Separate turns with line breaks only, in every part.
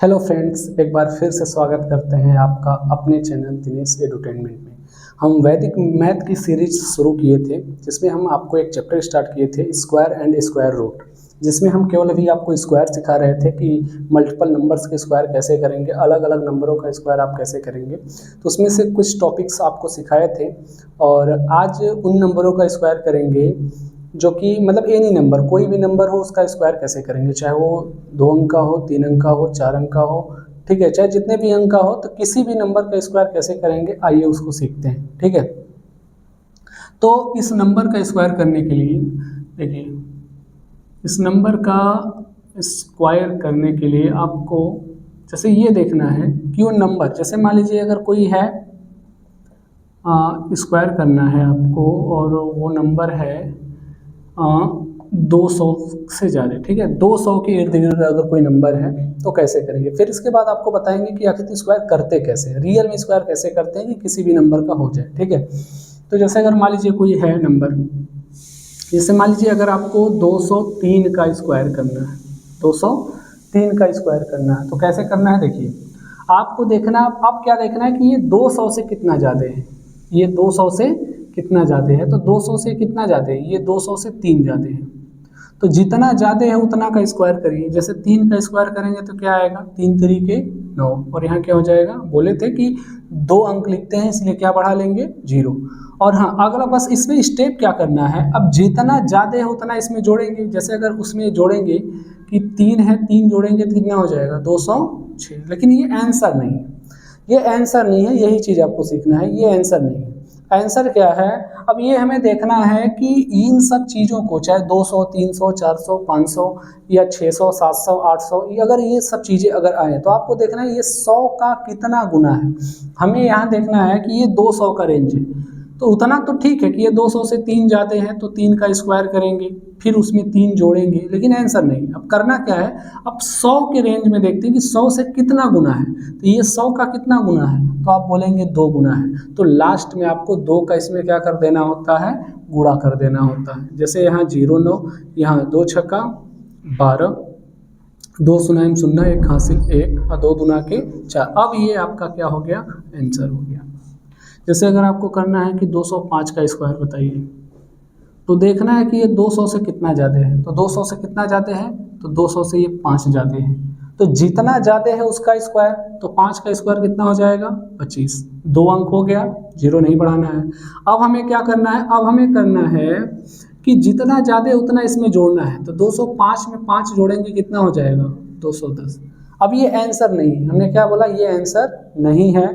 Hello friends, एक बार फिर से स्वागत करते हैं आपका अपने चैनल दिनेश एडुटेनमेंट में। हम वैदिक मैथ की सीरीज शुरू किए थे, जिसमें हम आपको एक चैप्टर स्टार्ट किए थे स्क्वायर एंड स्क्वायर रूट, जिसमें हम केवल अभी आपको स्क्वायर सिखा रहे थे कि मल्टीपल नंबर्स के स्क्वायर कैसे करेंगे, अलग अलग नंबरों का स्क्वायर आप कैसे करेंगे। तो उसमें से कुछ टॉपिक्स आपको सिखाए थे और आज उन नंबरों का स्क्वायर करेंगे जो कि मतलब एनी नंबर, कोई भी नंबर हो उसका स्क्वायर कैसे करेंगे, चाहे वो 2 अंक का हो, 3 अंक का हो, 4 अंक का हो, ठीक है, चाहे जितने भी अंक का हो, तो किसी भी नंबर का स्क्वायर कैसे करेंगे, आइए उसको सीखते हैं। ठीक है, तो इस नंबर का स्क्वायर करने के लिए देखिए, इस नंबर का स्क्वायर करने के लिए आपको जैसे ये देखना है कि वो नंबर, जैसे मान लीजिए अगर कोई है स्क्वायर करना है आपको और वो नंबर है 200 से ज़्यादा, ठीक है, 200 के इर्द गिर्द अगर कोई नंबर है तो कैसे करेंगे। फिर इसके बाद आपको बताएंगे कि आखिर स्क्वायर करते कैसे हैं, रियल में स्क्वायर कैसे करते हैं कि किसी भी नंबर का हो जाए। ठीक है, तो जैसे अगर मान लीजिए कोई है नंबर, जैसे मान लीजिए अगर आपको 203 का स्क्वायर करना है, 203 का स्क्वायर करना है, तो कैसे करना है देखिए, आपको देखना, आप क्या देखना है कि ये 200 से कितना ज़्यादा है, ये 200 से कितना ज़्यादा है, तो 200 से कितना ज़्यादा है, ये 200 से 3 ज़्यादा है, तो जितना ज़्यादा है उतना का स्क्वायर करिए। जैसे 3 का स्क्वायर करेंगे तो क्या आएगा, 3 तरीके 9, और यहाँ क्या हो जाएगा, बोले थे कि 2 अंक लिखते हैं इसलिए क्या बढ़ा लेंगे, 0। और हाँ, अगला बस इसमें स्टेप क्या करना है, अब जितना ज़्यादा है उतना इसमें जोड़ेंगे। जैसे अगर उसमें जोड़ेंगे कि 3 है, 3 जोड़ेंगे तो कितना हो जाएगा, 206। लेकिन ये आंसर नहीं है, ये आंसर नहीं है, यही चीज़ आपको सीखना है, ये आंसर नहीं है। आंसर क्या है, अब ये हमें देखना है कि इन सब चीज़ों को, चाहे 200, 300, 400, 500 या 600, 700, 800, ये अगर ये सब चीज़ें अगर आए तो आपको देखना है ये 100 का कितना गुना है। हमें यहाँ देखना है कि ये 200 का रेंज है, तो उतना तो ठीक है कि ये 200 से 3 जाते हैं तो 3 का स्क्वायर करेंगे, फिर उसमें 3 जोड़ेंगे, लेकिन आंसर नहीं। अब करना क्या है, अब 100 के रेंज में देखते हैं कि 100 से कितना गुना है, तो ये 100 का कितना गुना है, तो आप बोलेंगे 2 गुना है, तो लास्ट में आपको 2 का इसमें क्या कर देना होता है, गुणा कर देना होता है। जैसे यहाँ 0 9, यहाँ 2 छक्का 12, 2 शून्य शून्य, 1 हासिल 1 और 2 दूना के 4। अब ये आपका क्या हो गया, आंसर हो गया। जैसे अगर आपको करना है कि 205 का स्क्वायर बताइए, तो देखना है कि ये 200 से कितना ज़्यादा है, तो 200 से कितना ज़्यादा है, तो 200 से ये 5 ज़्यादा है, तो जितना ज़्यादा है उसका स्क्वायर, तो 5 का स्क्वायर कितना हो जाएगा, 25। 2 अंक हो गया, 0 नहीं बढ़ाना है। अब हमें क्या करना है, अब हमें करना है कि जितना ज़्यादा उतना इसमें जोड़ना है, तो 205 में 5 जोड़ेंगे कितना हो जाएगा, 210। अब ये आंसर नहीं है, हमने क्या बोला, ये आंसर नहीं है।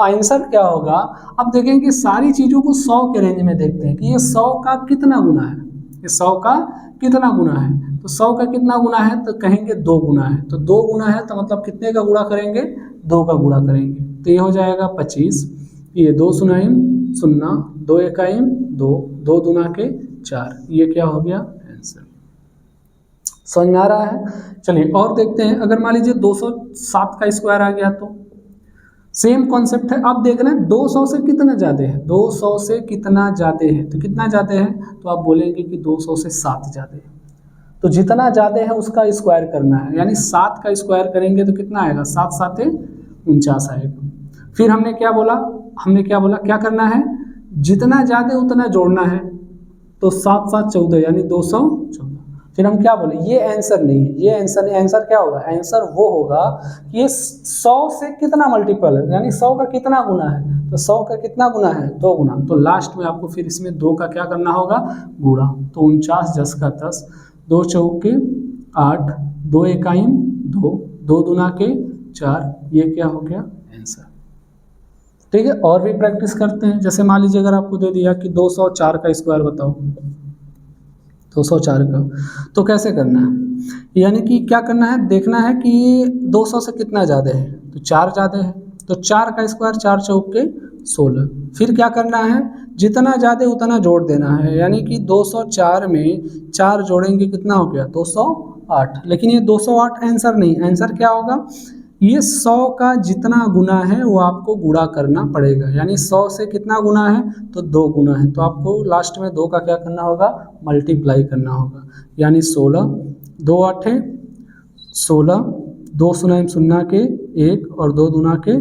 आंसर क्या होगा, अब देखेंगे कि सारी चीज़ों को 100 के रेंज में देखते हैं कि ये 100 का कितना गुना है, ये 100 का कितना गुना है, तो 100 का कितना गुना है, तो कहेंगे 2 गुना है, तो 2 गुना है तो मतलब कितने का गुणा करेंगे, 2 का गुणा करेंगे, तो ये हो जाएगा 25। ये 2 शून्य शून्य, 2 इकाई 2, 2 दूना के 4, ये क्या हो गया, आंसर। समझ में आ रहा है। चलिए और देखते हैं, अगर मान लीजिए 207 का स्क्वायर आ गया तो सेम कॉन्सेप्ट है। अब देखना है 200 से कितना ज़्यादा है, 200 से कितना ज़्यादा है, तो कितना ज़्यादा है, तो आप बोलेंगे कि 200 से 7 ज़्यादा है, तो जितना ज़्यादा है उसका स्क्वायर करना है, यानी 7 का स्क्वायर करेंगे तो कितना आएगा, 7 7 49 आएगा। फिर हमने क्या बोला, क्या करना है, जितना ज़्यादा उतना जोड़ना है, तो 7 7 14 यानी 214। फिर हम क्या बोले, ये आंसर नहीं है, ये आंसर नहीं। आंसर क्या होगा, आंसर वो होगा कि ये 100 से कितना मल्टीपल है, यानी 100 का कितना गुना है, तो 100 का कितना गुना है, 2 गुना, तो लास्ट में आपको फिर इसमें 2 का क्या करना होगा, गुणा, तो 49 10 का 10, 2 चौके 8, 2 इकाई 2, 2 दूना के 4, ये क्या हो गया, आंसर। ठीक है, और भी प्रैक्टिस करते हैं। जैसे मान लीजिए अगर आपको दे दिया कि 204 का स्क्वायर बताओ, 204 का, तो कैसे करना है, यानी कि क्या करना है, देखना है कि 200 से कितना ज़्यादा है, तो 4 ज़्यादा है, तो 4 का स्क्वायर 4 चौके 16। फिर क्या करना है, जितना ज़्यादा उतना जोड़ देना है, यानी कि 204 में 4 जोड़ेंगे कितना हो गया, 208। लेकिन ये 208 आंसर नहीं, आंसर क्या होगा, ये 100 का जितना गुना है वो आपको गुणा करना पड़ेगा, यानी 100 से कितना गुना है, तो 2 गुना है, तो आपको लास्ट में 2 का क्या करना होगा, मल्टीप्लाई करना होगा, यानी 16, 2 8 16, 2 शून्य शून्य के 1 और 2 दूना के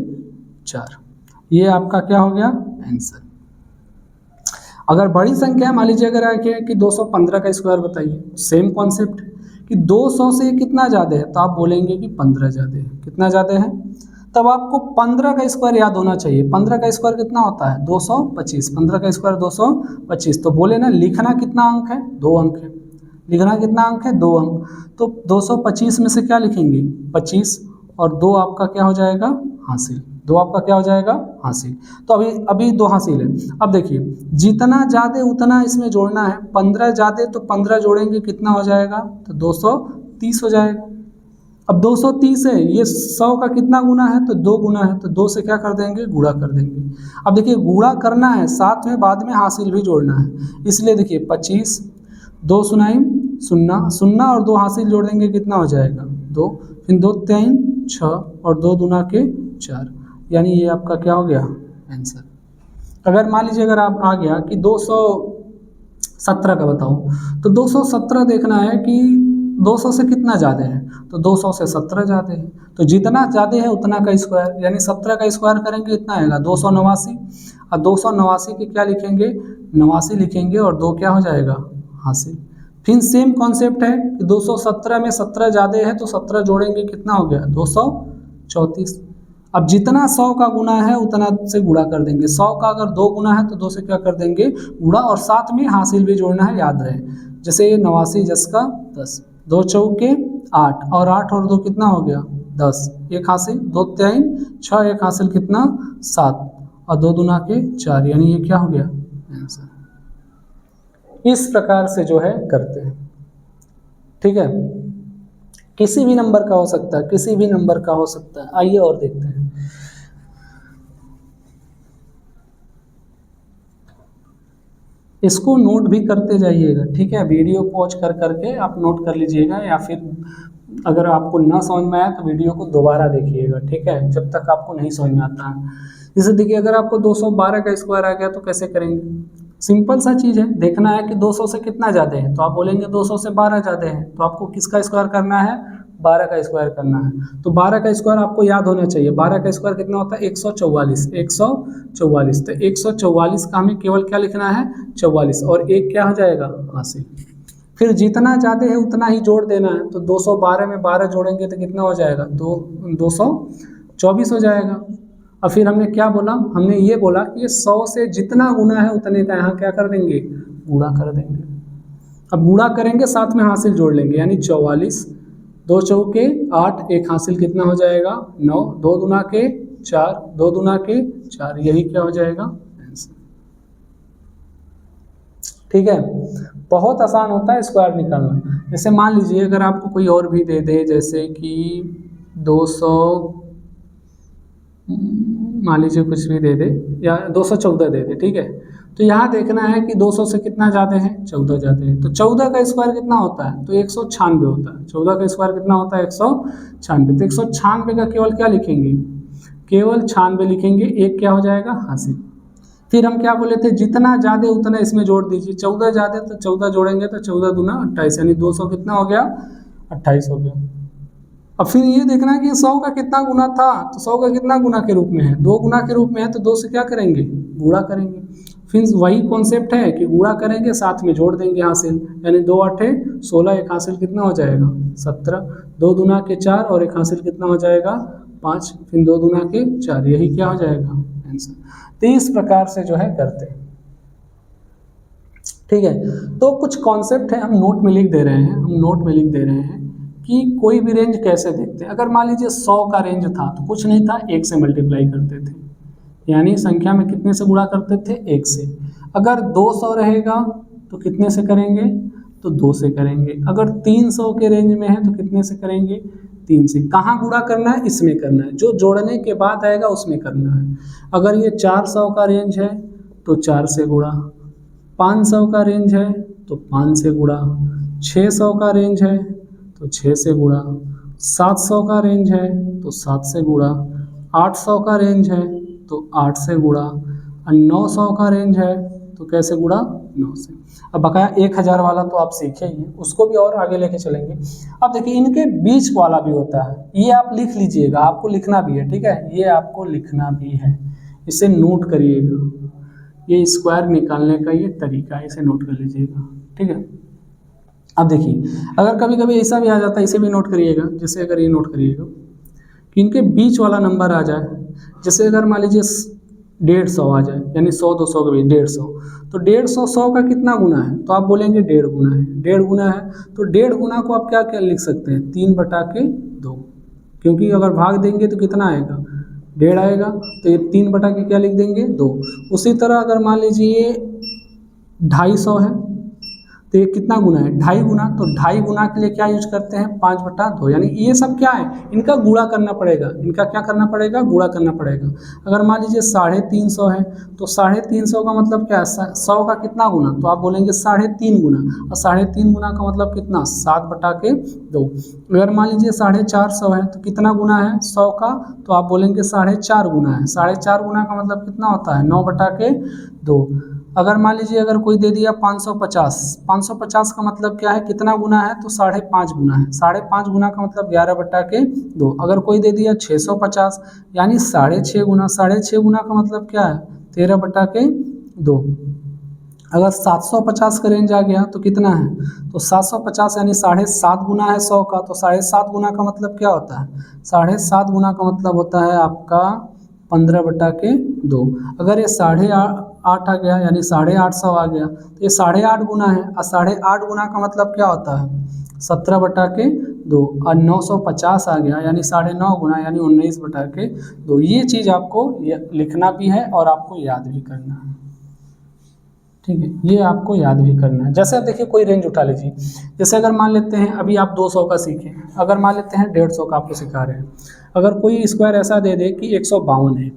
4। ये आपका क्या हो गया आंसर। अगर बड़ी संख्या मान लीजिए अगर आके कि 215 का स्क्वायर बताइए, सेम कॉन्सेप्ट कि 200 से कितना ज़्यादा है, तो आप बोलेंगे कि 15 ज़्यादा है। कितना ज़्यादा है, तब आपको 15 का स्क्वायर याद होना चाहिए। 15 का स्क्वायर कितना होता है 225, 15 का स्क्वायर 225। तो बोले ना लिखना कितना अंक है, 2 अंक है। लिखना कितना अंक है, 2 अंक। तो 225 में से क्या लिखेंगे 25 और 2 आपका क्या हो जाएगा हासिल। 2 आपका क्या हो जाएगा हासिल। तो अभी 2 हासिल है। अब देखिए जितना ज़्यादा उतना इसमें जोड़ना है। 15 ज़्यादा तो 15 जोड़ेंगे कितना हो जाएगा, तो 230 हो जाएगा। अब 230 है, ये 100 का कितना गुना है, तो 2 गुना है। तो 2 से क्या कर देंगे, गुणा कर देंगे। अब देखिए गुणा करना है, साथ में बाद में हासिल भी जोड़ना है। इसलिए देखिए 25, 2 शून्य शून्य शून्य और 2 हासिल जोड़ देंगे कितना हो जाएगा 2, फिर 2 3 6 और 2 दूना के 4। यानी ये आपका क्या हो गया आंसर। अगर मान लीजिए अगर आप आ गया कि 217 का बताओ, तो 217 देखना है कि 200 से कितना ज़्यादा है, तो 200 से 17 ज़्यादा है। तो जितना ज़्यादा है उतना का स्क्वायर, यानी 17 का स्क्वायर करेंगे कितना आएगा 289। और 289 के क्या लिखेंगे 89 लिखेंगे और 2 क्या हो जाएगा हासिल। फिर सेम कॉन्सेप्ट है कि 217 में 17 ज़्यादा है तो 17 जोड़ेंगे कितना हो गया 234। अब जितना 100 का गुना है उतना से गुणा कर देंगे। 100 का अगर 2 गुना है तो 2 से क्या कर देंगे गुणा, और साथ में हासिल भी जोड़ना है, याद रहे। जैसे 89 10 का 10, 2 चौके 8 और 8 और 2 कितना हो गया 10, 1 हासिल, 2 3 6 1 हासिल कितना 7 और 2 दूना के 4। यानी ये क्या हो गया आंसर। इस प्रकार से जो है करते हैं, ठीक है। किसी भी नंबर का हो सकता है, किसी भी नंबर का हो सकता है। आइए और देखते हैं। इसको नोट भी करते जाइएगा, ठीक है। वीडियो पॉज कर करके आप नोट कर लीजिएगा, या फिर अगर आपको ना समझ में आया तो वीडियो को दोबारा देखिएगा, ठीक है, जब तक आपको नहीं समझ में आता है। जैसे देखिए अगर आपको 212 का स्क्वायर आ गया तो कैसे करेंगे, सिंपल सा चीज़ है। देखना है कि 200 से कितना ज़्यादा है, तो आप बोलेंगे 200 से 12 ज़्यादा है। तो आपको किसका स्क्वायर करना है 12 का स्क्वायर करना है। तो 12 का स्क्वायर आपको याद होना चाहिए। 12 का स्क्वायर कितना होता है 144, 144। तो 144 का हमें केवल क्या लिखना है 44 और 1 क्या हो जाएगा हासिल। फिर जितना ज़्यादा है उतना ही जोड़ देना है। तो 212 में 12 जोड़ेंगे तो कितना हो जाएगा 224 हो जाएगा। और फिर हमने क्या बोला, हमने ये बोला कि ये 100 से जितना गुना है उतने का यहाँ क्या कर देंगे गुणा कर देंगे। अब गुणा करेंगे साथ में हासिल जोड़ लेंगे, यानी 44, 2 चौके 8 1 हासिल कितना हो जाएगा 9, 2 दूना के 4, 2 दूना के 4। यही क्या हो जाएगा आंसर, ठीक है। बहुत आसान होता है स्क्वायर निकालना। जैसे मान लीजिए अगर आपको कोई और भी दे दे, जैसे कि 200 मान लीजिए कुछ भी दे दे, या 214 दे दे, ठीक है। तो यहाँ देखना है कि 200 से कितना ज़्यादा है 14 ज़्यादा है। तो 14 का स्क्वायर कितना होता है, तो 196 होता है। 14 का स्क्वायर कितना होता है 196। तो 196 का केवल क्या लिखेंगे, केवल 96 लिखेंगे, 1 क्या हो जाएगा हासिल। फिर हम क्या बोले थे, जितना ज़्यादा उतना इसमें जोड़ दीजिए। 14 ज़्यादा तो 14 जोड़ेंगे तो 14 दूना 28, यानी 200 कितना हो गया 28 हो गया। अब फिर ये देखना है कि 100 का कितना गुना था, तो 100 का कितना गुना के रूप में है 2 गुना के रूप में है। तो 2 से क्या करेंगे गुणा करेंगे। फिर वही कॉन्सेप्ट है कि गुणा करेंगे साथ में जोड़ देंगे हासिल, यानी 2 8 16, 1 हासिल कितना हो जाएगा 17, 2 दूना के 4 और 1 हासिल कितना हो जाएगा 5, फिर 2 दूना के 4। यही क्या हो जाएगा आंसर। तो इस प्रकार से जो है करते हैं, ठीक है। तो कुछ कॉन्सेप्ट है हम नोट में लिख दे रहे हैं, हम नोट में लिख दे रहे हैं कि कोई भी रेंज कैसे देखते हैं। अगर मान लीजिए 100 का रेंज था तो कुछ नहीं था, 1 से मल्टीप्लाई करते थे, यानी संख्या में कितने से गुणा करते थे 1 से। अगर 200 रहेगा तो कितने से करेंगे, तो 2 से करेंगे। अगर 300 के रेंज में है तो कितने से करेंगे 3 से। कहाँ गुणा करना है, इसमें करना है, जो जोड़ने के बाद आएगा उसमें करना है। अगर ये 400 का रेंज है तो 4 से गुणा, 500 का रेंज है तो 5 से गुणा, 600 का रेंज है तो 6 से गुणा, 700 का रेंज है तो 7 से गुणा, 800 का रेंज है तो 8 से गुणा, और 900 का रेंज है तो कैसे गुणा 9 से। अब बकाया 1000 वाला तो आप सीखे ही हैं, उसको भी और आगे लेके चलेंगे। अब देखिए इनके बीच वाला भी होता है, ये आप लिख लीजिएगा, आपको लिखना भी है, ठीक है, ये आपको लिखना भी है, इसे नोट करिएगा, ये स्क्वायर निकालने का ये तरीका है, इसे नोट कर लीजिएगा, ठीक है। अब देखिए अगर कभी कभी ऐसा भी आ जाता है, इसे भी नोट करिएगा, जैसे अगर ये नोट करिएगा कि इनके बीच वाला नंबर आ जाए, जैसे अगर मान लीजिए 150 आ जाए, यानी 100 200 के बीच 150, तो 150 100 का कितना गुना है, तो आप बोलेंगे 1.5 गुना है, 1.5 गुना है, तो 1.5 गुना को आप क्या क्या लिख सकते हैं, 3/2, क्योंकि अगर भाग देंगे तो कितना आएगा, 1.5 आएगा, तो ये 3 के क्या लिख देंगे, 2। उसी तरह अगर मान लीजिए 250 है, तो ये कितना गुना है, 2.5 गुना, तो 2.5 गुना के लिए क्या यूज करते हैं, 5/2, यानी ये सब क्या है, इनका गुणा करना पड़ेगा, इनका क्या करना पड़ेगा, गुणा करना पड़ेगा। अगर मान लीजिए 350 है, तो 350 का मतलब क्या है, 100 का कितना गुना, तो आप बोलेंगे 3.5 गुना, और 3.5 गुना का मतलब कितना, 7/2। अगर मान लीजिए 450 है, तो कितना गुना है 100 का, तो आप बोलेंगे 4.5 गुना है, 4.5 गुना का मतलब कितना होता है, 9/2। अगर मान लीजिए अगर कोई दे दिया 550 का मतलब क्या है, कितना गुना है, तो 5.5 गुना है, 5.5 गुना का मतलब 11/2। अगर कोई दे दिया 650, यानी 6.5 गुना, 6.5 गुना का मतलब क्या है, 13/2। अगर 750 का रेंज आ गया तो कितना है, तो 750 यानी 7.5 गुना है 100 का, तो 7.5 गुना का मतलब क्या होता है, 7.5 गुना का मतलब होता है आपका 15/2। अगर ये 8.5 आ गया, यानी 850 आ गया, तो ये 8.5 गुना है, और 8.5 गुना का मतलब क्या होता है, 17/2। और 950 आ गया, यानी 9.5 गुना, यानी 19/2। ये चीज़ आपको लिखना भी है और आपको याद भी करना है, ठीक है, ये आपको याद भी करना है। जैसे आप देखिए कोई रेंज उठा लीजिए, जैसे अगर मान लेते हैं अभी आप 200 का सीखें, अगर मान लेते हैं 150 का आपको सिखा रहे हैं, अगर कोई स्क्वायर ऐसा दे दे कि 152 है,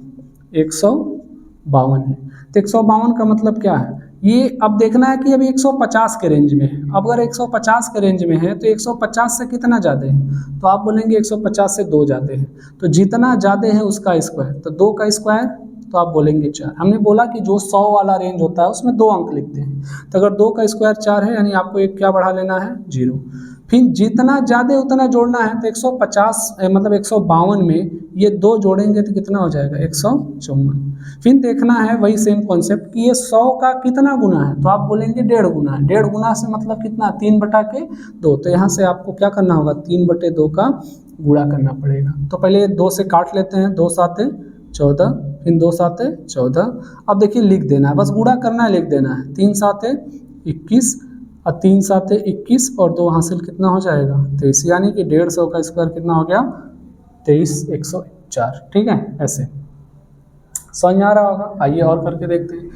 152 है, तो 152 का मतलब क्या है, ये अब देखना है कि अभी 150 के रेंज में है। अब अगर 150 के रेंज में है तो 150 से कितना ज़्यादा है, तो आप बोलेंगे 150 से 2 ज़्यादा है, तो जितना ज़्यादा है उसका स्क्वायर, तो 2 का स्क्वायर, तो आप बोलेंगे 4। हमने बोला कि जो 100 वाला रेंज होता है उसमें 2 अंक लिखते हैं, तो अगर 2 का स्क्वायर 4 है, यानी आपको एक क्या बढ़ा लेना है, 0। फिर जितना ज़्यादा उतना जोड़ना है, तो 150 मतलब 152 में ये 2 जोड़ेंगे तो कितना हो जाएगा, 154। फिर देखना है वही सेम कॉन्सेप्ट कि ये 100 का कितना गुना है, तो आप बोलेंगे 1.5 गुना है, 1.5 गुना से मतलब कितना, 3/2। तो यहाँ से आपको क्या करना होगा, 3/2 का गुणा करना पड़ेगा। तो पहले 2 से काट लेते हैं, 2 7 14, फिर 2 7 14। अब देखिए लिख देना है, बस गुणा करना है, लिख देना है, 3 7 21, और 3 7 21, और 2 हासिल कितना हो जाएगा, 23, यानी कि 150 का स्क्वायर कितना हो गया, 23,104। ठीक है, ऐसे समझ में आ रहा होगा। आइए और करके देखते हैं।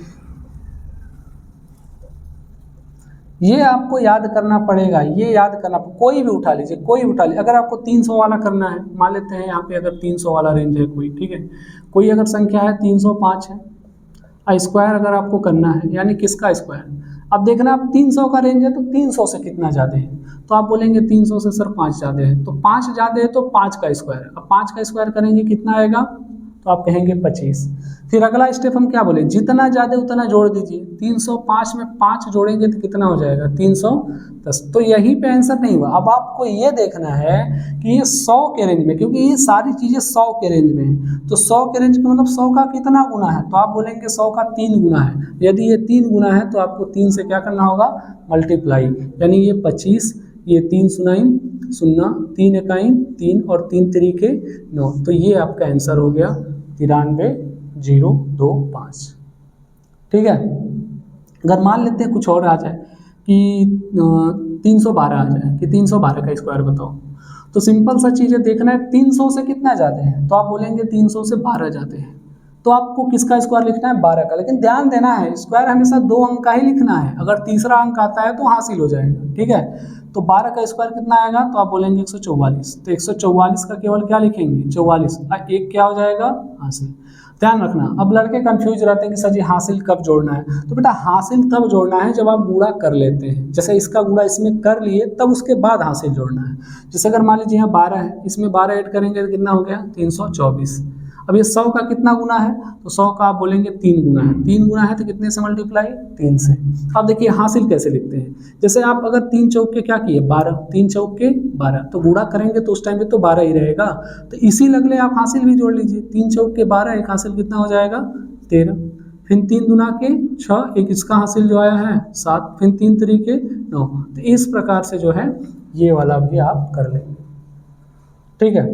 ये आपको याद करना पड़ेगा, ये याद करना, कोई भी उठा लीजिए, कोई भी उठा लीजिए। अगर आपको 300 वाला करना है, मान लेते हैं यहाँ पे अगर 300 वाला रेंज है कोई, ठीक है, कोई अगर संख्या है 305 है, स्क्वायर अगर आपको करना है, यानी किसका स्क्वायर, अब देखना आप 300 का रेंज है तो 300 से कितना ज़्यादा है, तो आप बोलेंगे 300 से सर 5 ज़्यादा है, तो 5 ज़्यादा है तो 5 का स्क्वायर, अब 5 का स्क्वायर करेंगे कितना आएगा, तो आप कहेंगे 25। फिर अगला स्टेप हम क्या बोले, जितना ज़्यादा उतना जोड़ दीजिए, 305 में 5 जोड़ेंगे तो कितना हो जाएगा, 310। तो यहीं पे आंसर नहीं हुआ। अब आपको ये देखना है कि ये 100 के रेंज में, क्योंकि ये सारी चीज़ें 100 के रेंज में है, तो 100 के रेंज का मतलब 100 का कितना गुना है, तो आप बोलेंगे 100 का 3 गुना है। यदि ये 3 गुना है तो आपको 3 से क्या करना होगा, मल्टीप्लाई, यानी ये 25, ये 3 सुनाई 0, 3 इकाई 3, और 3 तरीके 9, तो ये आपका आंसर हो गया 93,025। ठीक है। अगर मान लेते हैं कुछ और आ जाए कि 312 आ जाए, कि 312 का स्क्वायर बताओ, तो सिंपल सा चीज़ है, देखना है 300 से कितना ज़्यादा है, तो आप बोलेंगे 300 से 12 ज़्यादा है, तो आपको किसका स्क्वायर लिखना है, 12 का। लेकिन ध्यान देना है, स्क्वायर हमेशा 2 अंक का ही लिखना है, अगर तीसरा अंक आता है तो हासिल हो जाएगा। ठीक है, तो 12 का स्क्वायर कितना आएगा, तो आप बोलेंगे 144, तो 144 का केवल क्या लिखेंगे, 44, एक क्या हो जाएगा, हासिल। ध्यान रखना, अब लड़के कंफ्यूज रहते हैं कि सर जी हासिल कब जोड़ना है, तो बेटा हासिल तब जोड़ना है जब आप गुणा कर लेते हैं, जैसे इसका गुणा इसमें कर लिए तब उसके बाद हासिल जोड़ना है। जैसे अगर मान लीजिए यहाँ 12 है, इसमें 12 ऐड करेंगे तो कितना हो गया, 324, अब ये 100 का कितना गुना है, तो 100 का आप बोलेंगे 3 गुना है। 3 गुना है तो कितने से मल्टीप्लाई, 3 से। अब देखिए हासिल कैसे लिखते हैं, जैसे आप अगर 3 चौक के क्या किए 12, 3 चौक के 12, तो गुणा करेंगे तो उस टाइम पे तो 12 ही रहेगा, तो इसी लगले आप हासिल भी जोड़ लीजिए। 3 चौक के 12, एक हासिल कितना हो जाएगा 13, फिर 3 दुना के 6, एक इसका हासिल जो आया है 7, फिर 3 तरीके 9। तो इस प्रकार से जो है ये वाला भी आप कर लेंगे, ठीक है।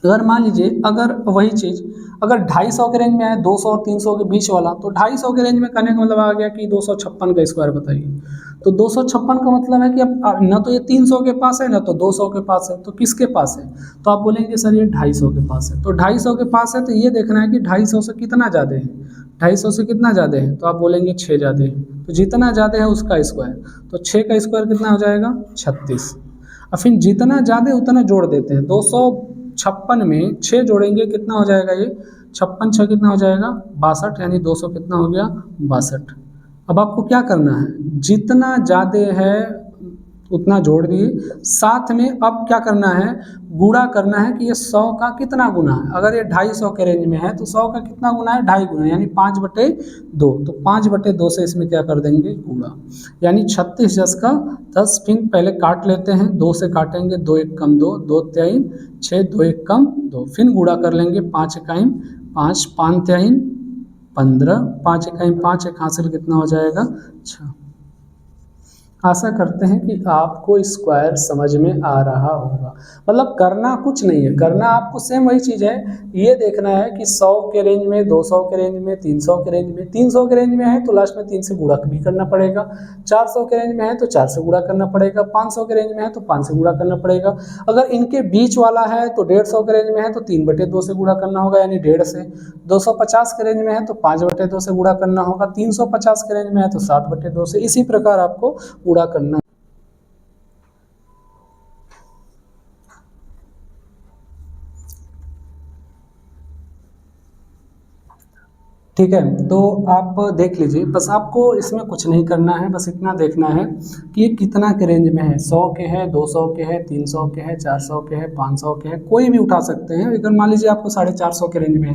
अगर मान लीजिए अगर वही चीज़ अगर 250 के रेंज में है, 200 और 300 के बीच वाला, तो 250 के रेंज में करने का मतलब आ गया कि 256 का स्क्वायर बताइए। तो 256 का मतलब है कि अब न तो ये 300 के पास है न तो 200 के पास है, तो किसके पास है, तो आप बोलेंगे सर ये 250 के पास है। तो 250 के पास है तो ये देखना है कि 250 से कितना ज़्यादा है, 250 से कितना ज़्यादा है, तो आप बोलेंगे 6 ज़्यादा है। तो जितना ज़्यादा है उसका स्क्वायर, तो 6 का स्क्वायर कितना हो जाएगा 36। और फिर जितना ज़्यादा उतना जोड़ देते हैं, 256 में 6 जोड़ेंगे कितना हो जाएगा, ये 56 6 कितना हो जाएगा 62, यानी 200 कितना हो गया 62। अब आपको क्या करना है, जितना ज़्यादा है उतना जोड़ दिए, साथ में अब क्या करना है, गुणा करना है कि ये 100 का कितना गुना है। अगर ये 250 के रेंज में है तो 100 का कितना गुना है, 2.5 गुना, यानी 5/2। तो 5/2 से इसमें क्या कर देंगे गुणा, यानी 36 10 का 10। फिर पहले काट लेते हैं, 2 से काटेंगे, 2 1 कम 2, 2 3 6, 2 1 कम 2, फिर गुणा कर लेंगे, 5 1 5, 5 3 15, 5 1 5, एक हासिल कितना हो जाएगा 6। आशा करते हैं कि आपको स्क्वायर समझ में आ रहा होगा। मतलब करना कुछ नहीं है, करना आपको सेम वही चीज़ है, ये देखना है कि 100 के रेंज में, 200 के रेंज में, 300 के रेंज में। 300 के रेंज में है तो लास्ट में 3 से गुणा भी करना पड़ेगा, 400 के रेंज में है तो 4 से गुणा करना पड़ेगा, 500 के रेंज में है तो 5 से गुणा करना पड़ेगा। अगर इनके बीच वाला है तो 150 के रेंज में है तो 3/2 से गुणा करना होगा, यानी 1.5 से। 250 के रेंज में है तो 5/2 से गुणा करना होगा, 350 के रेंज में है तो 7/2 से। इसी प्रकार आपको पूरा करना। ठीक है, तो आप देख लीजिए, बस आपको इसमें कुछ नहीं करना है, बस इतना देखना है कि ये कितना के रेंज में है। 100 के है, 200 के है, 300 के है, 400 के है, 500 के है, कोई भी उठा सकते हैं। अगर मान लीजिए आपको 450 के रेंज में है,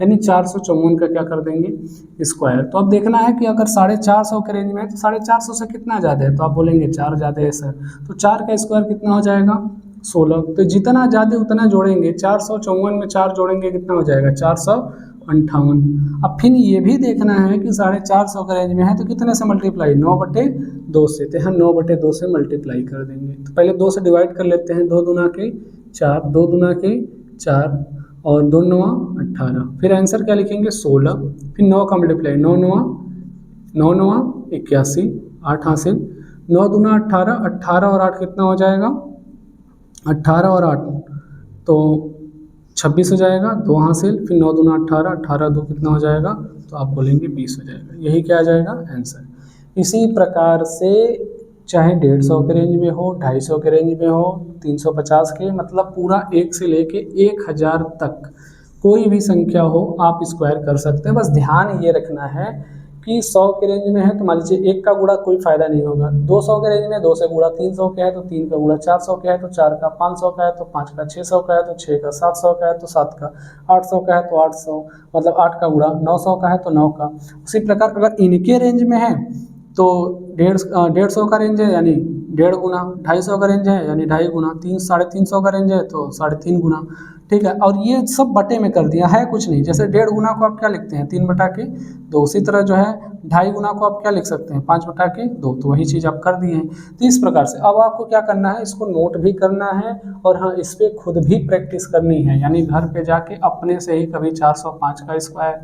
यानी 454 का क्या कर देंगे स्क्वायर। तो अब देखना है कि अगर 450 के रेंज में है तो 450 से कितना ज़्यादा है, तो आप बोलेंगे 4 ज़्यादा है सर। तो 4 का स्क्वायर कितना हो जाएगा 16। तो जितना ज़्यादा उतना जोड़ेंगे, 454 में 4 जोड़ेंगे कितना हो जाएगा 458। अब फिर ये भी देखना है कि 450 का रेंज में है तो कितने से मल्टीप्लाई, 9/2 से। तो यहाँ 9/2 से मल्टीप्लाई कर देंगे। तो पहले 2 से डिवाइड कर लेते हैं, 2 दूना के 4, 2 दूना के 4 और 2 9 18। फिर आंसर क्या लिखेंगे 16, फिर 9 का मल्टीप्लाई, 9 9 81, 8 हासिल, 9 दूना 18, 18 और 8 कितना हो जाएगा 18 और 8 तो 26 हो जाएगा, 2 हासिल, फिर 9 दूना 18, 18 2 कितना हो जाएगा, तो आप बोलेंगे 20 हो जाएगा। यही क्या आ जाएगा आंसर। इसी प्रकार से चाहे 150 के रेंज में हो, 250 के रेंज में हो, 350 के, मतलब पूरा 1 से लेके 1000 तक कोई भी संख्या हो आप स्क्वायर कर सकते हैं। बस ध्यान ये रखना है कि 100 के रेंज में है तो मान लीजिए 1 का गुणा कोई फायदा नहीं होगा, 200 के रेंज में 2 से गुणा, 300 के है तो 3 का गुणा, 400 के है तो 4 का, 500 का है तो 5 का, 600 का है तो 6 का, 700 का है तो 7 का, 800 का है तो 800, मतलब 8 का गुणा, 900 का है तो 9 का। उसी प्रकार अगर इनके रेंज में है तो 150 का रेंज है यानी 1.5 गुना, 250 का रेंज है यानी 2.5 गुना, 300 का रेंज है तो 3.5 गुना। ठीक है, और ये सब बटे में कर दिया है, कुछ नहीं। जैसे 1.5 गुना को आप क्या लिखते हैं 3/2, उसी तरह जो है 2.5 गुना को आप क्या लिख सकते हैं 5/2, तो वही चीज़ आप कर दिए हैं। तो इस प्रकार से अब आपको क्या करना है, इसको नोट भी करना है और हाँ इस पर खुद भी प्रैक्टिस करनी है, यानी घर पे जाके अपने से ही कभी 405 का स्क्वायर,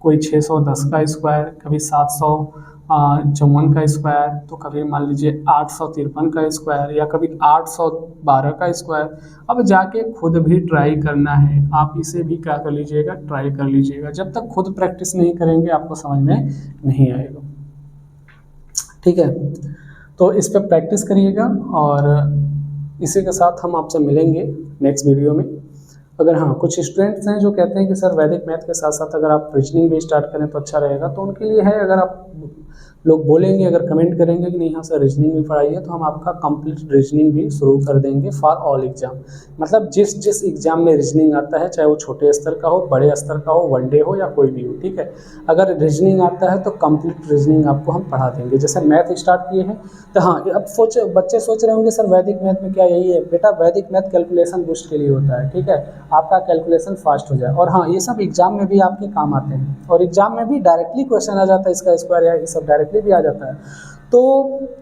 कोई 610 का स्क्वायर, कभी 754 का स्क्वायर, तो कभी मान लीजिए 853 का स्क्वायर या कभी 812 का स्क्वायर। अब जाके खुद भी ट्राई करना है, आप इसे भी क्या कर लीजिएगा ट्राई कर लीजिएगा। जब तक खुद प्रैक्टिस नहीं करेंगे आपको समझ में नहीं आएगा। ठीक है, तो इस पर प्रैक्टिस करिएगा और इसी के साथ हम आपसे मिलेंगे नेक्स्ट वीडियो में। अगर हाँ कुछ स्टूडेंट्स हैं जो कहते हैं कि सर वैदिक मैथ के साथ साथ अगर आप रीजनिंग भी स्टार्ट करें तो अच्छा रहेगा, तो उनके लिए है, अगर आप लोग बोलेंगे, अगर कमेंट करेंगे कि नहीं हाँ सर रीजनिंग भी पढ़ाइए, तो हम आपका कंप्लीट रीजनिंग भी शुरू कर देंगे फॉर ऑल एग्जाम। मतलब जिस जिस एग्जाम में रीजनिंग आता है, चाहे वो छोटे स्तर का हो, बड़े स्तर का हो, वनडे हो या कोई भी हो, ठीक है। अगर रीजनिंग आता है तो कंप्लीट रीजनिंग आपको हम पढ़ा देंगे। जैसे मैथ स्टार्ट किए हैं तो हाँ, अब बच्चे सोच रहे होंगे सर वैदिक मैथ में क्या यही है? बेटा वैदिक मैथ कैलकुलेशन बूस्ट के लिए होता है, ठीक है, आपका कैलकुलेशन फास्ट हो जाए। और हाँ, ये सब एग्जाम में भी आपके काम आते हैं, और एग्जाम में भी डायरेक्टली क्वेश्चन आ जाता है, इसका स्क्वायर या ये सब डायरेक्टली भी आ जाता है। तो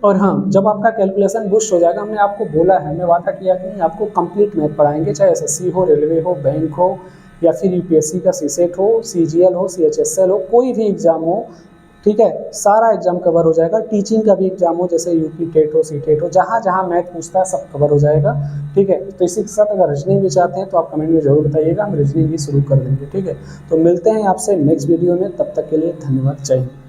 और हाँ, जब आपका कैलकुलेशन बूस्ट हो जाएगा, हमने आपको बोला है, मैं वादा किया कि नहीं आपको कंप्लीट मैथ पढ़ाएंगे, चाहे एसएससी हो, रेलवे हो, बैंक हो, या फिर यूपीएससी का सीसेट हो, सीजीएल हो, सीएचएसएल हो, कोई भी एग्जाम हो, ठीक है, सारा एग्जाम कवर हो जाएगा। टीचिंग का भी एग्जाम हो, जैसे यूपी टेट हो, सी टेट हो, जहाँ जहाँ मैथ पूछता है सब कवर हो जाएगा, ठीक है। तो इसी के साथ अगर रीजनिंग भी चाहते हैं तो आप कमेंट में जरूर बताइएगा, हम रीजनिंग भी शुरू कर देंगे, ठीक है। तो मिलते हैं आपसे नेक्स्ट वीडियो में, तब तक के लिए धन्यवाद, जय हिंद।